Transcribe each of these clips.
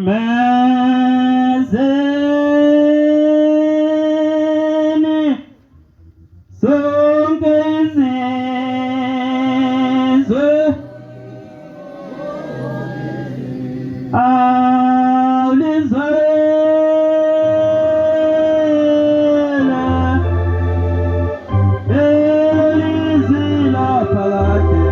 Simemezeni sonke izizwe awulizwela elizwi laphakade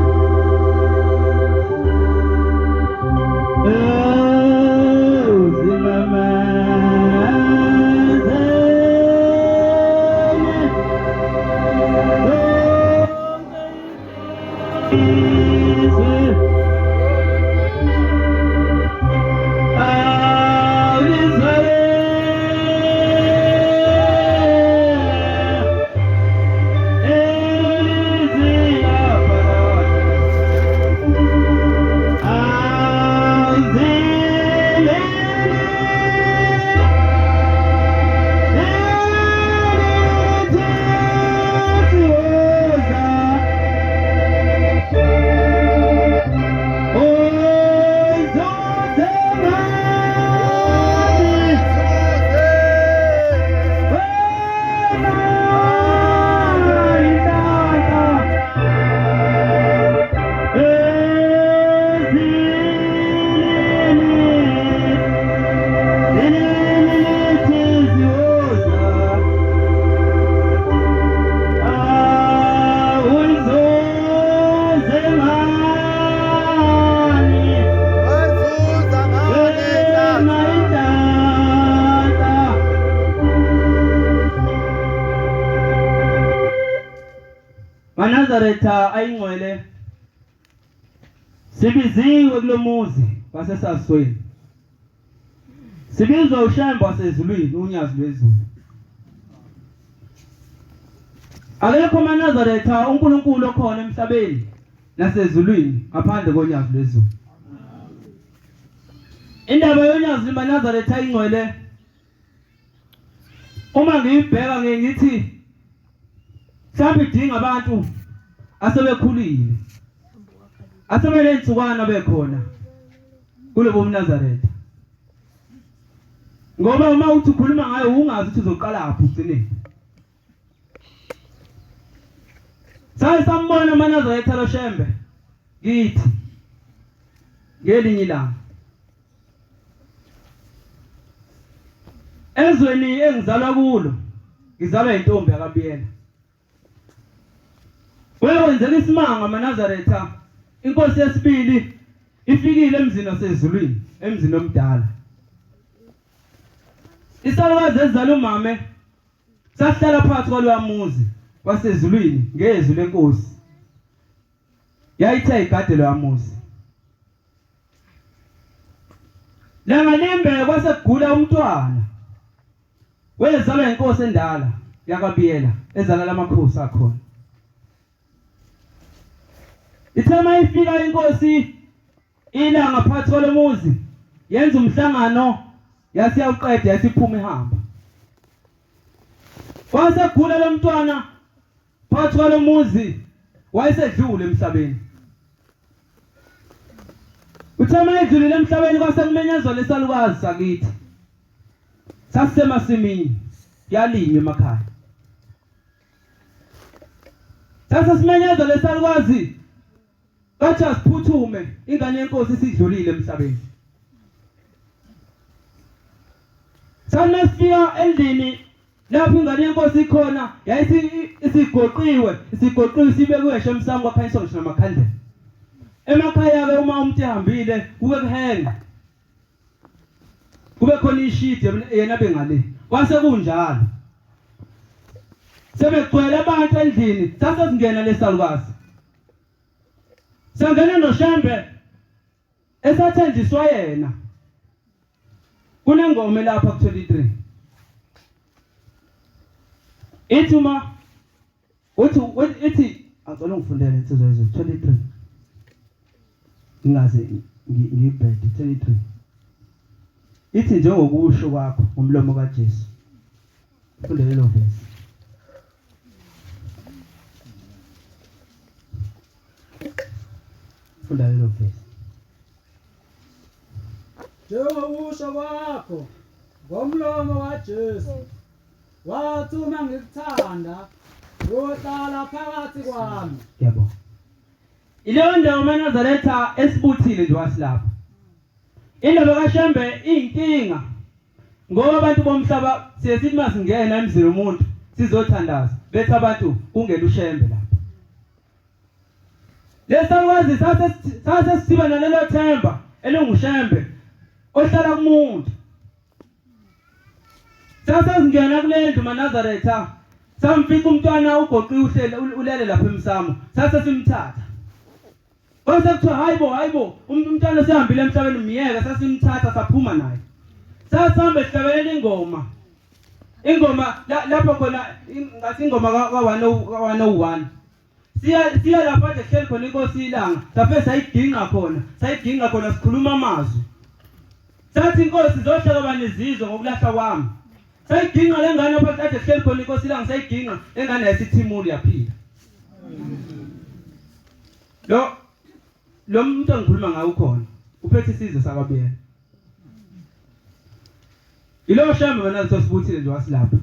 Nazaretha ayingcwele sibiziwe kulomuzi wasesasweni sibizwa ushemba wasezulwini unyazi lwezulu akekho maNazaretha uNkulunkulu okhona emhlabeni nasezulwini ngaphandle konyazi lwezulu indaba yonyazi maNazaretha ayingcwele uma ngiyibheka ngithi mhlawumbe idinga abantu asebekhulile asebelensukwana bekhona kulebo mNazaretha ngoba uma uthi ukhuluma ngayo ungazi ukuthi uzoqala lapho ugcineni sambona maNazaretha lo shembe ngithi ngelinye ilanga ezweni engizalwa kulo ngizalwa intombi yakabiyela wenzela isimanga maNazaretha inkosi yesibili ifikile emzini wasezulwini emzini omdala isalukazi ezizala umame sahlala phansi kwalwamuzi wasezulwini ngezwi lenkosi yayithe igade lwamuzi langalimbe kwasekugula umntwana wezalwa inkosi endala yakabiyela ezala lamakhosi akhona ithema ifika inkosi ilanga phakathi kwalomuzi yenza umhlangano yasiyawuqeda yasiphuma ihamba wasegula lo mntwana phakathi kwalomuzi wayesedlule emhlabeni uthema edlulile emhlabeni kwasekumenyezwa lesalukazi sakithi sasemasimini yalinywa emakhaya sasesimenyezwa lesalukazi kathi asiphuthume ingane yenkosi isidlulile emhlabeni sanasifika endlini lapho ingane yenkosi ikhona isigoqiwe sibekwe eshemsango kwaphanyiswa ngisho namakhandlela emakhaya ke uma umuntu ehambile kuke kuhenga kube khona ishidi yena bengale kwase kunjalo sebegcwele abantu endlini sasezingena lesalukazi sangena noshembe esathenjiswa yena kunengoma lapha ku 23 ithuma uthi acela ungifundele insizwa yezwe 23 ingaze ngibhede 23 ithi njengokusho kwakho ngomlomo kaJesu fundele lo verse fundele lo verse njengokusho kwakho ngomlomo kaJesu wathi uma ngikuthanda uyohlala phakathi kwami. Yebo. Ileyo ndawo uManazaretha esibuthile nje wasilapha. Indaba kaShembe inkinga ngoba abantu bomhlaba siyesithi masingena emzini womuntu sizothandaza bethi abantu kungena uShembe lapha. Lesakwazi sase siba nalelo themba elinguShembe ohlala kumuntu. Sase singena kule ndlu uManazaretha samfika umntwana ugoqiwe ulele lapha emsamo sase simthatha. Bese kuthiwa hayibo umntwana sehambile emhlabeni umiyeka sasimthatha saphuma naye. Sasihamba ehlabelela ingoma lapho khona ngathi ingoma ka101. Siya lapha nje hleli khona inkosi ilanga. Safe sayidinga khona sikhuluma amazwi. Sathi inkosi zohlala banizizwe ngokulahla kwami. Sayidinga lengane lapha kade hleli khona inkosi ilanga sayidinga engane yasithimuli yaphila. Lo muntu engikhuluma ngayo ukhona uphethe isizwe sakabiyela. Ilo Shembe Manazaretha sibuthile nje wasilapha.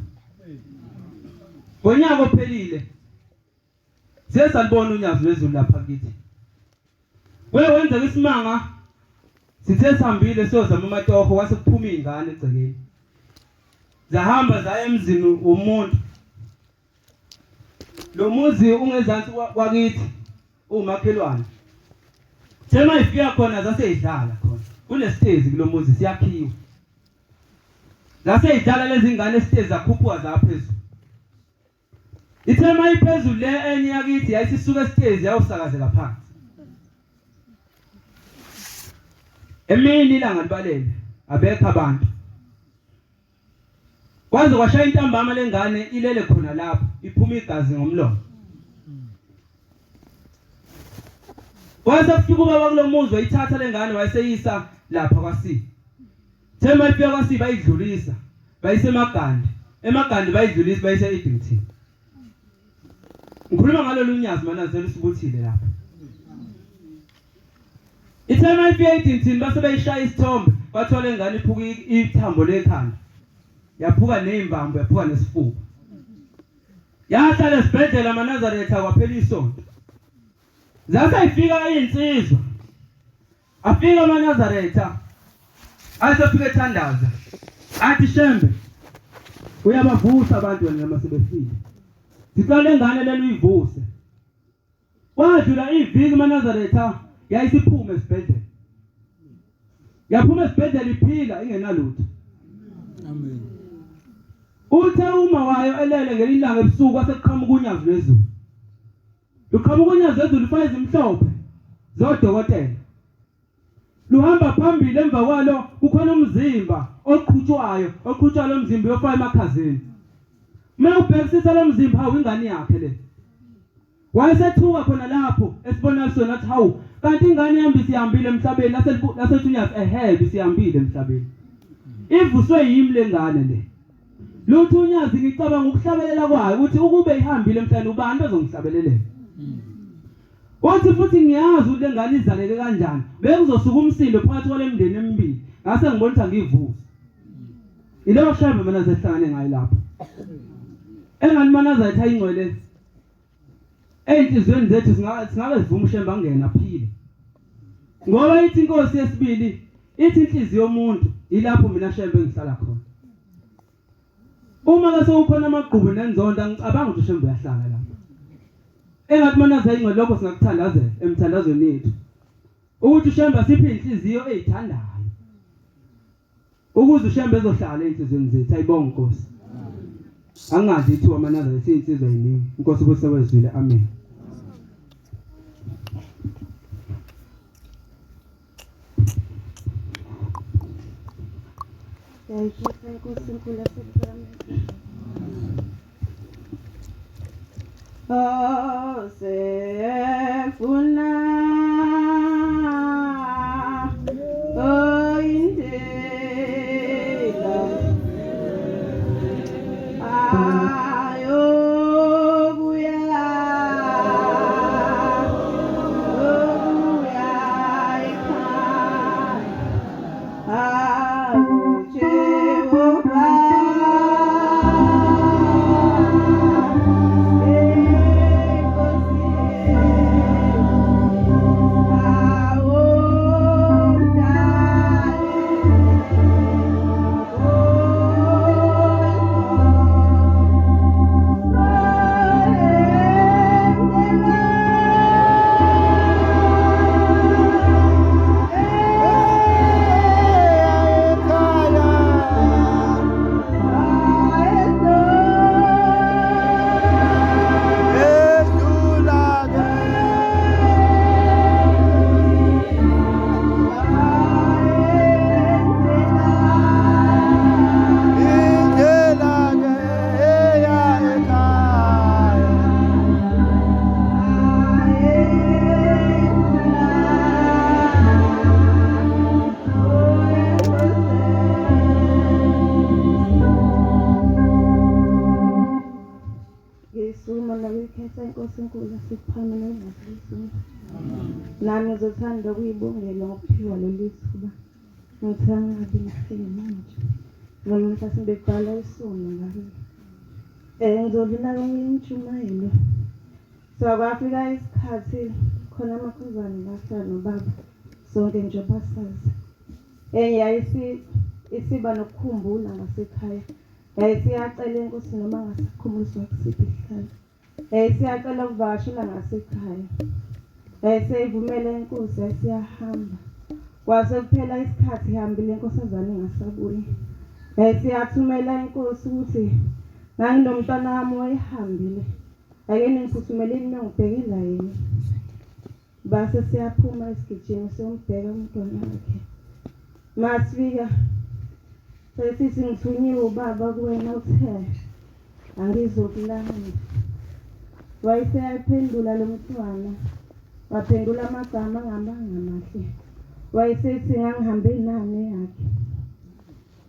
Ngonyaka ophelile siyasalibona unyazo lwezulu lapha kithi. Wenza isimanga sithe sihambile siyozama amatoho kwase kuphuma izingane egcekeni. Zahamba zaya emzini womuntu. Lo muzi ungezansi kwakithi umakhelwane. Thema ifika khona zaseyidlala khona. Kunesitezi kulomuzi siyakhiwa. Zaseyidlala lezi ingane esitezi zakhuphuka zaphezulu. Ithema iphezulu le enye yakithi yayisisuka esitezi yawusakazela phansi. Emini ilanga libalele abekho abantu. Kwaze kwashaya intambama lengane ilele khona lapho iphuma igazi ngomlomo. Kwase kufika ubaba kulomuzi wayithatha lengane wayeseyisa lapha kwaSi. Thema ifika kwaSi bayidlulisa bayise emagandi bayidlulisa bayise eDington. Ngikhuluma ngalo lunyazi Manazaretha sibuthile lapha. Ithema ifika eDington base bayishaya isithombe bathola ingane iphuka ithambo lekhanda. Yaphuka nezimbambo yaphuka nesifuba. Yahlala esibhedlela Manazaretha kwaphela isonto. Zase ifika insizwa. Afika uManazaretha. Asefika ethandaza. Athi Shembe uyabavusa abantu wena masebefile. Sicela ingane lelo uyivuse. Wadlula iviki uManazaretha yayisiphume esibhedlela. Yaphuma esibhedlela iphila ingenalutho. Amen. Uthe uma wayo elele ngelilanga ebusuku waseqhamuka unyazo lwezulu. Luqhamuka unyazo lwezulu ufaya izimhlophe zodokotela. Luhamba phambili emva kwalo kukhona umzimba oqhutshwa lo mzimba yofaya emakhazeni. Uma ubhekisisa lo mzimba hawu ingane yakhe le. Wayesethuka khona lapho esibonela sona athi hawu kanti ingane yami sihambile emhlabeni lasethi unyazo ehebe sihambile emhlabeni. Ivuswe yimi lengane le. Lutho unyazi ngicabanga ukuhlabelela kwayo ukuthi ukube ihambile emhlabeni ubani bezongihlabelelela. Wathi futhi ngiyazi ukuthi lengane izaleke kanjani. Bekuzosuka umsindo phakathi kwale mndeni emibili. Ngase ngibona ukuthi angivusi. Ileyo Shembe Manazaretha ehlangane ngayo lapho. Engani Manazaretha ayingcwele. Ey'nhliziyweni zethu singake sivuma uShembe angena aphile. Ngoba ithi inkosi yesibili ithi inhliziyo yomuntu ilapho mina Shembe engihlala khona. Uma ke sewukhona amagqubu nenzonda ngicabanga ukuthi uShembe uyahlala lapho. Engathi Manazaretha ingcwele lokho singakuthandazela emthandazweni yethu. Ukuthi uShembe asiphe inhliziyo ezithandayo. Ukuze uShembe ezohlala enhlizweni zethu ayibonge inkosi. Angazi ithiwa Manazaretha insizwa yiningi. Inkosi ubusebezwile. Amen. Thank you, Sinkula Oh, sefuna oh indela ayobuya ekhaya siphana nongazisi nami ngizothanda ukuyibongela ngokuphiwa leli thuba ngithanda ngabe ngifike manje ngoba mhlawumbe bekubhala isono ngalo ngizodlula kwentshumayelo so kwafika isikhathi khona amakhuzane bahlala nobaba sonke nje basazi isiba nokukhumbula ngasekhaya siyacela inkosi noma ngasikhumbuswa kusiphi isihlalo siyacela ukuvakashela ngasekhaya siyivumela inkosi siyahamba kwase kuphela isikhathi ihambile inkosazane ingasabuyi siyathumela inkosi ukuthi nganginomntwana wami wayehambile ake ningiphuthumele ngibhekela yena base siyaphuma esigijini siyombheka umntwana wakhe masifika sesithi ngithunyiwe ubaba kuwena uthe angizokulanda wayeseyaphendula lo mntwana waphendula amagama angabanga mahle wayesethi ngangihambe nani yakhe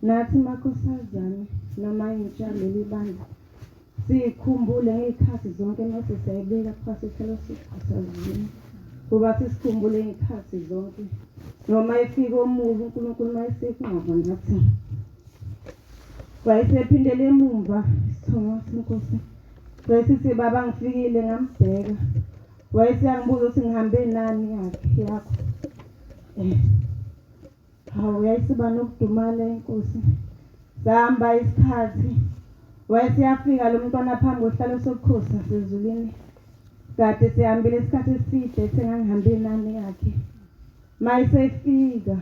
nathi makhosazane noma injalo libandla sikhumbule ngezikhathi zonke mase siyayibeka phasi sihlala sikhasazini kuba sikhumbule ngezikhathi zonke noma efika omubi uNkulunkulu mayesekunqaba nathi wayesephindele emumva isithongo senkosi wayesithi baba ngifikile ngambheka wayeseyangibuza ukuthi ngihambe nani yakho hawu yayisiba nokudumala inkosi sahamba isikhathi wayesiyafika lo mntwana phambi kohlalo sobukhosi nasezulwini kade sihambile isikhathi eside sengangihambe nani yakhe mayesefika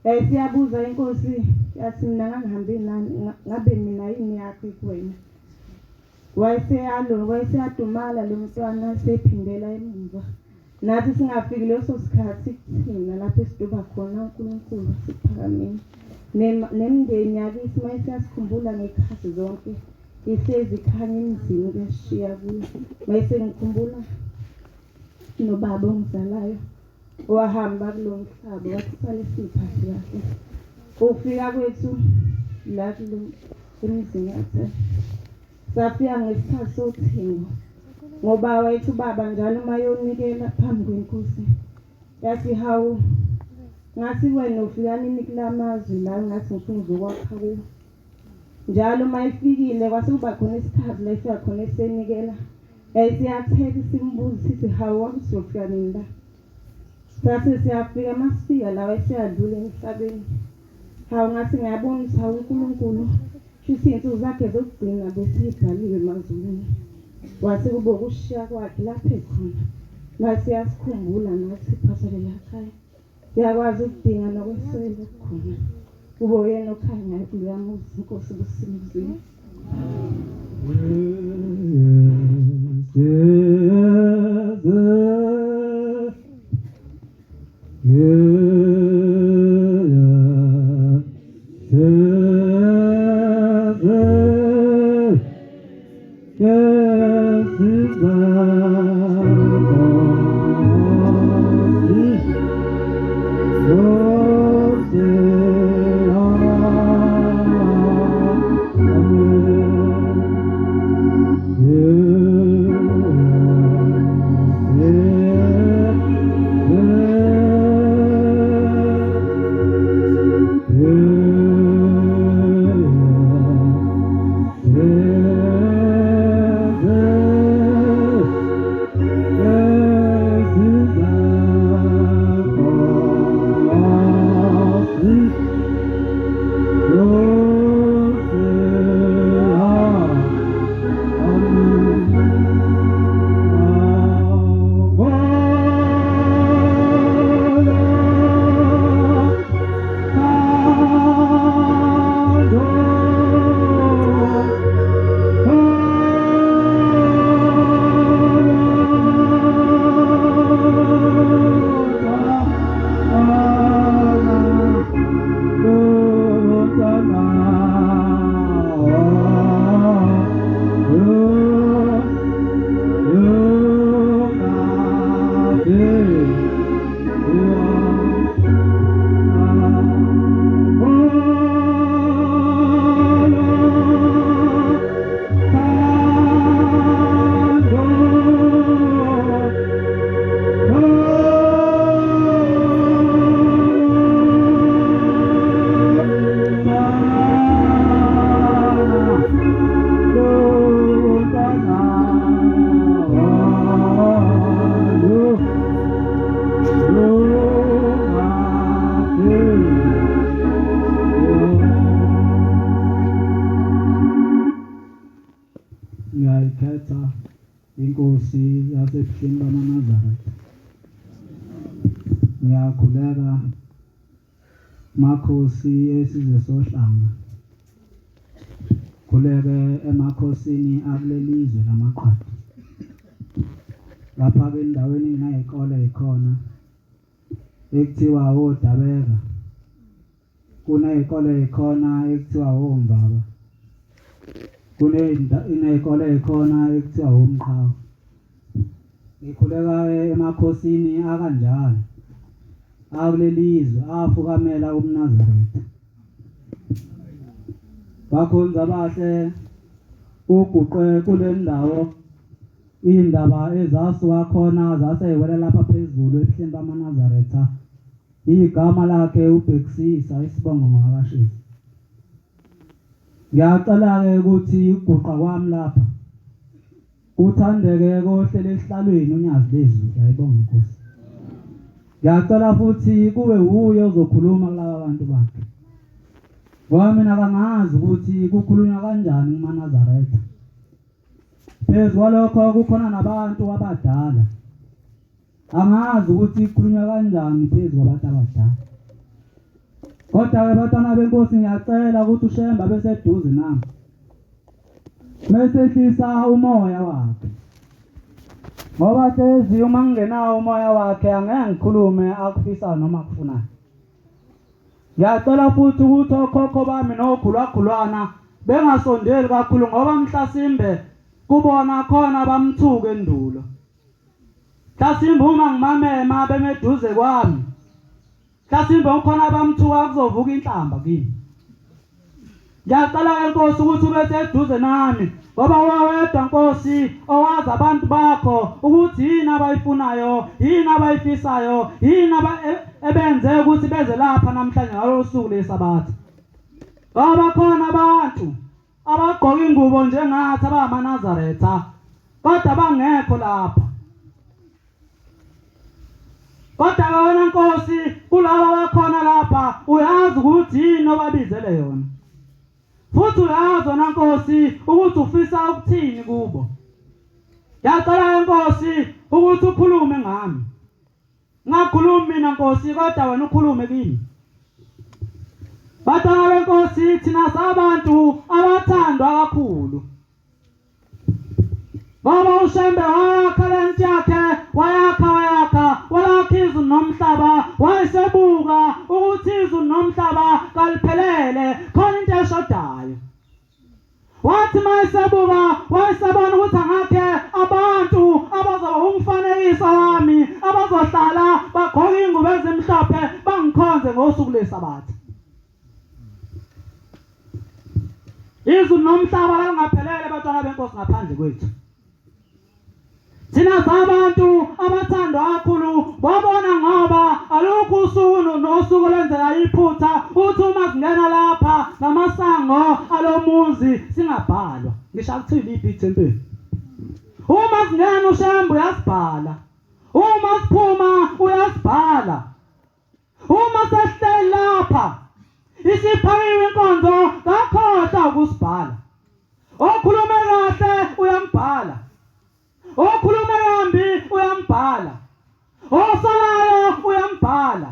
siyabuza inkosi yathi mina ngangihambe nani ngabe mina yini yakho kuwena wayeseyadumala lo mntwana sephindela emuva nathi singafiki leso sikhathi thina lapho esiduba khona uNkulunkulu siphakameni nemndeni yakithi mayeseyasikhumbula ngekhathi zonke ihlezi ikhanya emzini kuyashiya kuyo mayesengikhumbula nobaba ongizalayo wahamba kulo mhlaba wathi sale siphathi kahle ukufika kwethu la kulo emzini yakhe safika ngesikhathi sothingo ngoba wethu baba njalo mayonikela phambi kwenkosi yathi hawu ngathi wena ufika nini kulamazwi la ngathi ngifuna uzokwakha kuwo njalo mayifikile kwase kuba khona isikhathi la ifika khona esenikela siyathetha simbuza sithi hawu wamsofika nini la sathi siyafika masifika la wayesiyadlula emhlabeni hawu ngathi ngiyabonisa uNkulunkulu futhi izinto zakhe zokugcina besibhaliwe emazulwini wase kube ukushiya kwakhe lapha ekhona mase yasikhumbula nathi phashelela ekhaya siyakwazi ukudinga nokweswela khona kube yena okhanya kuyamuzi inkosi kusimuzini inkosi yasebuhleni bamaNazaretha. Ngiyakhuleka makhosi esizwe sohlanga. Khuleke emakhosini akulelizwe lamaqhathi. Lapha ke endaweni ngayikole ikhona ekuthiwa oDabeka. Kuneyikole ikhona ekuthiwa oMbaba. Kuneyikole ikhona ekuthiwa oMqhawe. Ngikhuleka emakhosini akanjalo akulelizwe afukamela uMnazaretha. Bakhonza bahle uguqe kule ndawo indaba ezasuka khona zaseyewela lapha phezulu ebuhleni bamaNazaretha. Igama lakhe uBhekisisa isibongo ngakashisi. Ngiyacela ke ukuthi uguqa kwami lapha uthandeke kohlele esihlalweni unyazi lezulu. Ayibonge Nkosi. Ngiyacela futhi kube uye ozokhuluma kulaba bantu bakhe. Ngoba mina kangazi ukuthi kukhulunywa kanjani kumaNazaretha. Phezu kwalokho kukhona nabantu abadala. Angazi ukuthi kukhulunywa kanjani phezu kwabantu abadala. Kodwa ke bantwana benkosi ngiyacela ukuthi uShemba beseduze nami. Mesehlisa umoya wakhe. Ngoba hlezi uma ngingenawo umoya wakhe angeke ngikhulume akufisa noma akufunayo. Ngiyacela futhi ukuthi okhokho bami nokhulwakhulwana bengasondeli kakhulu ngoba mhlasimbe kubona khona bamthuke endulo. Mhlasimbe uma ngimamema bemeduze kwami. Mhlasimbe ukhona bamthuka kuzovuka inhlamba kimi. Ngiyacela ke Nkosi ukuthi ube seduze nami ngoba wawedwa Nkosi owazi abantu bakho ukuthi yini abayifunayo, yini abayifisayo, yini ebenze ukuthi beze lapha namhlanje ngalosuku leSabatha. Ngoba khona abantu abagqoka ingubo njengathi abamaNazaretha kodwa bangekho lapha. Kodwa wena Nkosi kulabo abakhona lapha uyazi ukuthi yini obabizele yona. Futhi uyazi wena Nkosi ukuthi ufisa ukuthini kubo. Ngiyacela Nkosi ukuthi ukhulume ngami. Ngakhulumi mina Nkosi kodwa wena ukhulume kimi. Bantwana benkosi thina sabantu abathandwa kakhulu. Ngoba uShembe wakha lento yakhe wayakha walakha izulu nomhlaba wayesebuka ukuthi izulu nomhlaba kaliphelele khona into eshodayo. Wathi mayesebuka wayesebona ukuthi angakhe abantu abazoba umfanekiso wami abazohlala bagqoke ingubo ezimhlophe bangikhonze ngosuku leSabatha. Izulu nomhlaba langaphelele bantwana benkosi ngaphandle kwethu. Thina sabantu abathandwa kakhulu babona ngoba alukho usuku nosuku lenzeka iphutha uthi uma singena lapha ngamasango alomuzi singabhalwa. Ngisho akuthini iphi ithempeli. Uma singena uShembe uyasibhala. Uma siphuma uyasibhala. Uma sehleli lapha isiphakiwe inkonzo kakhohlwa ukusibhala. Okhulume kahle uyambhala. Okhulume kambi uyambhala. Osalayo uyambhala.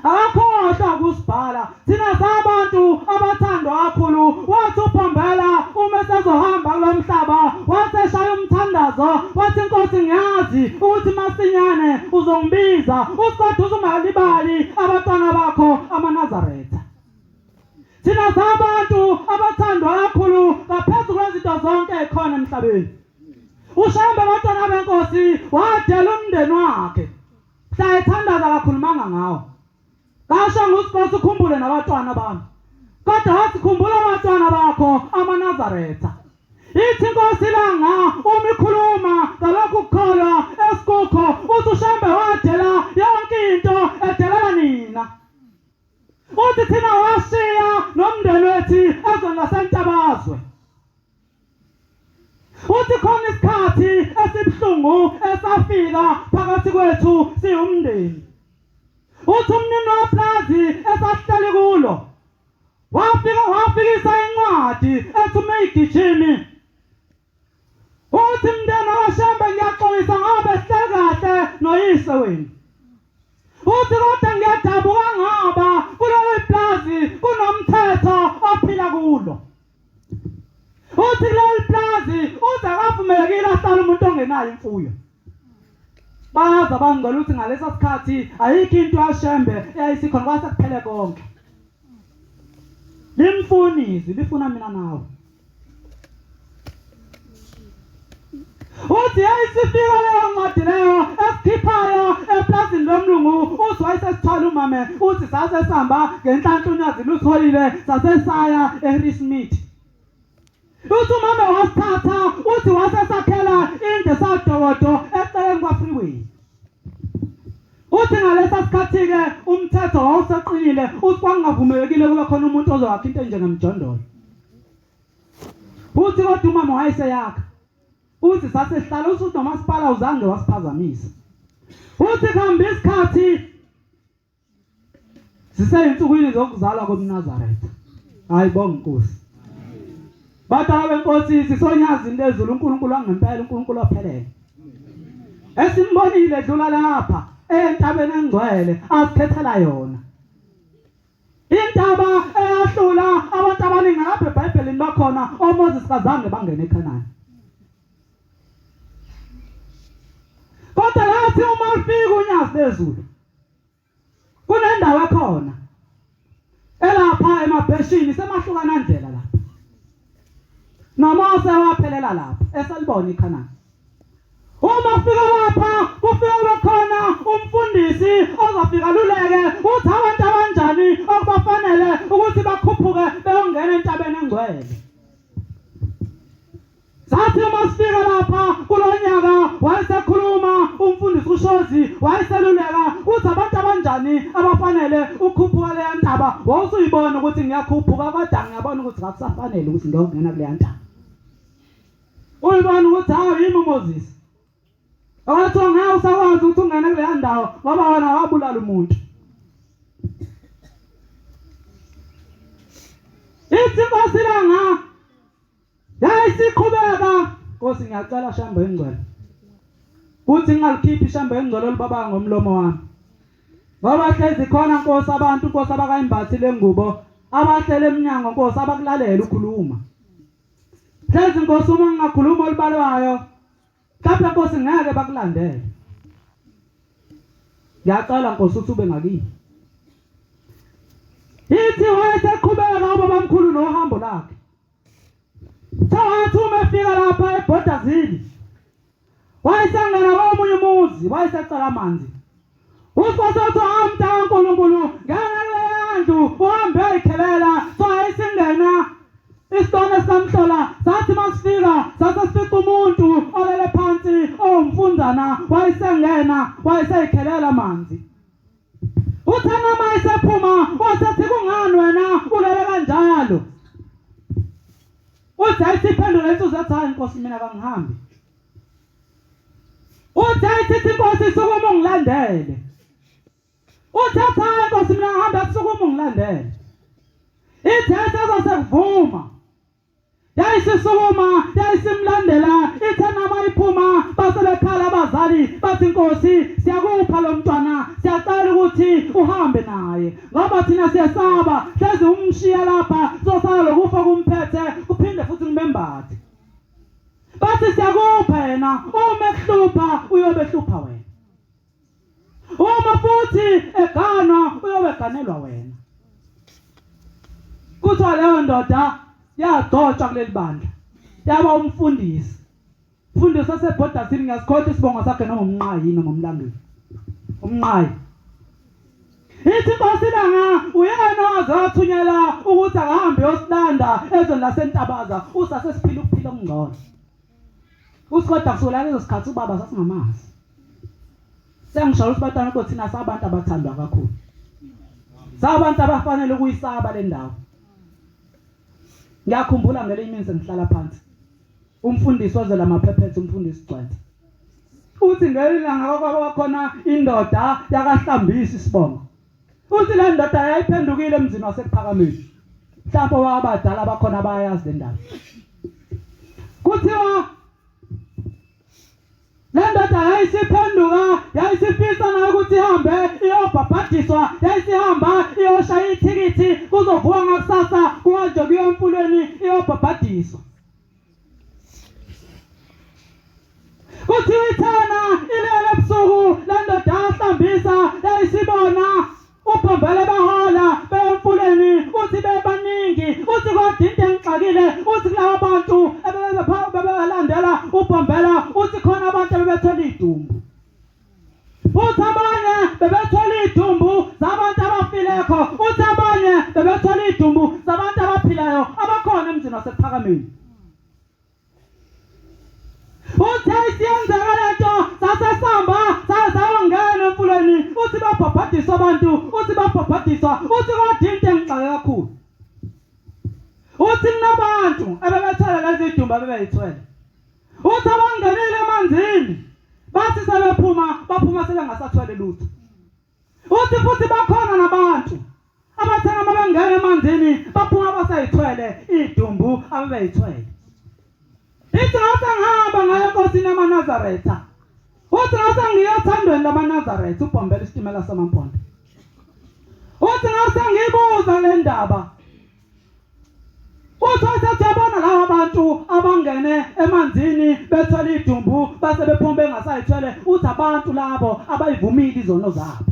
Akakhohlwa ukusibhala. Thina sabantu abathandwa kakhulu wathi uphombela uma sezohamba kulomhlaba wathi eshaya umthandazo wathi Nkosi ngiyazi ukuthi masinyane uzongibiza usikodwa usungalibali abantwana bakho amaNazaretha. Thina sabantu abathandwa kakhulu ngaphezu kwezinto zonke ekhona emhlabeni. uShembe bantwana benkosi wadela umndeni wakhe. Mhla ethandaza kakhulumanga ngawo. Kasho nguSinkosi ukhumbule nabantwana bami. Kodwa wasikhumbula abantwana bakho amaNazaretha. Ithi Nkosi langa uma ikhuluma ngalokhu ukukholwa esikukho uthi uShembe wadela yonke into edelela nina. Uthi thina washiya nomndeni wethi ezweni laseNtabazwe. Uthi khona isikhathi esibuhlungu esafika phakathi kwethu siyumndeni. Uthi umnini waplazi esahleli kulo wafikisa incwadi ethi umeyigijimi. Uthi mndeni uyise wenu. Uthi kodwa ngiyadabuka ngoba kuleli plazi kunomthetho ophila kulo. Uthi kuleli plazi uze kavumelekile ahlala umuntu ongenayo imfuyo. Baza bangcwele ukuthi ngalesa sikhathi ayikho into yashembe eyayisikhona kwase kuphele konke. Limfunisi lifuna mina nawe. Uthi yayisifika leyo ncwadi leyo esikhiphayo eplazini lomlungu uthi wayesesithwala umame uthi sasesihamba ngenhlanhlunyazi lusholile sasesaya eHarrismith. Uthi umama wasithatha uthi wasesakhela inde sadokodo eceleni kwa-freeway. Uthi ngalesa sikhathi-ke umthetho wawuseqinile uthi kwangavumelekile kube khona umuntu ozowakha into enjengemjondolo. Uthi kodwa umama wayeseyakha. Uthi sasesihlala uthi nomasipala uzange wasiphazamisa. Uthi kuhamba isikhathi siseyinsukwini zokuzalwa komNazaretha. Hayi bonke Nkosi. Badala benkosi sisonyazi into ezulu uNkulunkulu wangempela uNkulunkulu ophelele. Esimbonile dlula lapha entabeni engcwele asikhethela yona. Intaba eyahlula abantu abaningi lapha eBhayibhelini bakhona oMoses kazange bangene eKhanani. Kodwa lathi uma ufika unyazi lezulu kunendawo ekhona elapha emabheshini semahlukana ndlela lapha. Nomose waphelela lapha esalibona iKhanani. Uma ufika lapha kufika khona umfundisi ozafika luleke uthi abantu abanjani okubafanele ukuthi bakhuphuke beyongena entabeni engcwele. Sathi uma sifika lapha kulonyaka wayesekhuluma umfundisi uShozi wayeseluleka uthi abantu abanjani abafanele ukukhuphuka leya ntaba. Wawusuyibona ukuthi ngiyakhuphuka kodwa ngiyabona ukuthi akusafanele ukuthi ngiyongena kuleya ntaba. Uyibona ukuthi hayi yimi uMoses. Awathi ngeke usakwazi ukuthi ungene kuleya ndawo ngoba wena wabulala umuntu. Ithi Nkosi langa yayisiqhubeka. Nkosi ngiyacela shamba engcwele uthi ngingalikhiphi ishamba engcwele olibaba ngomlomo wami. Ngoba hlezi khona Nkosi abantu Nkosi abakayimbathile ngubo abahlele eminyango Nkosi abakulalela ukhuluma. Hlezi Nkosi uma ngingakhuluma olibalwayo mhlawumbe Nkosi ngeke bakulandele. Ngiyacela Nkosi ukuthi ube ngakini. Ithi wayeseqhubeka ubaba mkhulu nohambo lakhe. Sawathi uma efika lapha eBhodazini wayesangena komunye umuzi wayesecela amanzi. Usikhosana uthi amta uNkulunkulu ngena kuleya ndlu uhambe uyikhelela. So wayesingena isitone samhlola sathi masifika sasesifica umuntu olele phansi owumfunzana wayesengena wayeseyikhelela amanzi. Uthi noma esephuma wasethi kungani wena ulele kanjalo. Uthi ayisiphendule insizwa yathi hayi Nkosi mina kangihambi. Uthi ayithi Nkosi sukuma ungilandele. Uthi hayi Nkosi mina ngihamba sukuma ungilandele. Ithi ayisesekuvuma. Yayisisukuma yayisimlandela ithe nama iphuma basebekhala abazali bathi Nkosi siyakupha lo mntwana siyacela ukuthi uhambe naye ngoba thina siyasaba hlezi umshiya lapha sosala lokufa kumphethe kuphinde futhi ngibembathi. Bathi siyakupha yena uma ekuhlupha uyobehlupha wena. Uma futhi eganwa uyobeganelwa wena. Kuthiwa leyo ndoda yagcotshwa kuleli bandla yaba umfundisi. Umfundisi waseBhodazini ngasikhohle isibongo sakhe noma umnqayi noma umlangeni. Umnqayi. Ithi Nkosi langa uyena owazathunyela ukuthi akahambe yosilanda ezweni laseNtabaza usasesiphila ukuphila okungcono. Usikhoda kusula lezo sikhathi ubaba sasingamazi. Sengisho ukuthi batana ukuthi thina sabantu abathandwa kakhulu. Sabantu abafanele ukuyisaba le ndawo. Ngiyakhumbula ngale imini sengihlala phansi. Umfundisi wazela amaphephethu umfundisi Gcwele. Uthi ngelanga kwakhona indoda yakahlambisa isibongo. Uthi le ndoda yayiphendukile emzini wasePhakameni. Mhlawumbe wabadala bakhona bayazi le ndaba. Kuthiwa Le ndoda yayisiphenduka yayisifisa nayo ukuthi ihambe iyobhabhadiswa, yayisihamba iyoshaya ithikithi kuzovuka ngakusasa kuhanjwe kuyo emfulweni iyobhabhadiswa. Kuthiwa ithena ilele ebusuku le ndoda yahlambisa yayisibona uPhambela bahola bemfuleni, uthi bebaningi, uthi kodwa into engixakile, uthi kulabo bantu bebelandela uPhambela, uthi khona abantu bebethola idumbu. Uthi abanye bebethola idumbu zabantu abafileko, uthi abanye bebethola idumbu zabantu abaphilayo abakhona emzini wasePhakameni. Uthi ayisiyenzeka lento sasesamba sayongena emfuleni, uthi babhabhadiswa abantu, uthi babhabhadiswa, uthi kodwa into engixake kakhulu, uthi kunabantu abebethwele lezi idumbu abebeyithwele, uthi abangenile emanzini bathi baphuma sebengasathwele lutho. Uthi futhi bakhona nabantu abathana mabengena emanzini baphuma basayithwele idumbu abebeyithwele. Ithi ngase ngihamba ngayo enkosini yamaNazaretha, uthi ngase ngiyothandweni lamaNazaretha uPhambela isitimela samaMpondo, uthi ngase ngibuza le ndaba, uthi wasethi yabona laba bantu abangene emanzini bethwele idumbu base bephuma bengasayithwele, uthi abantu labo abayivumile izono zabo.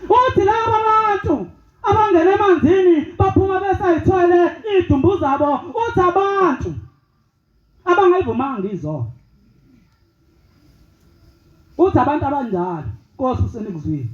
Uthi laba bantu abangene emanzini baphuma besayithwele idumbu zabo, uthi abantu abangayivumanga izono. Uthi abantu abanjalo Nkosi usenikuzwile.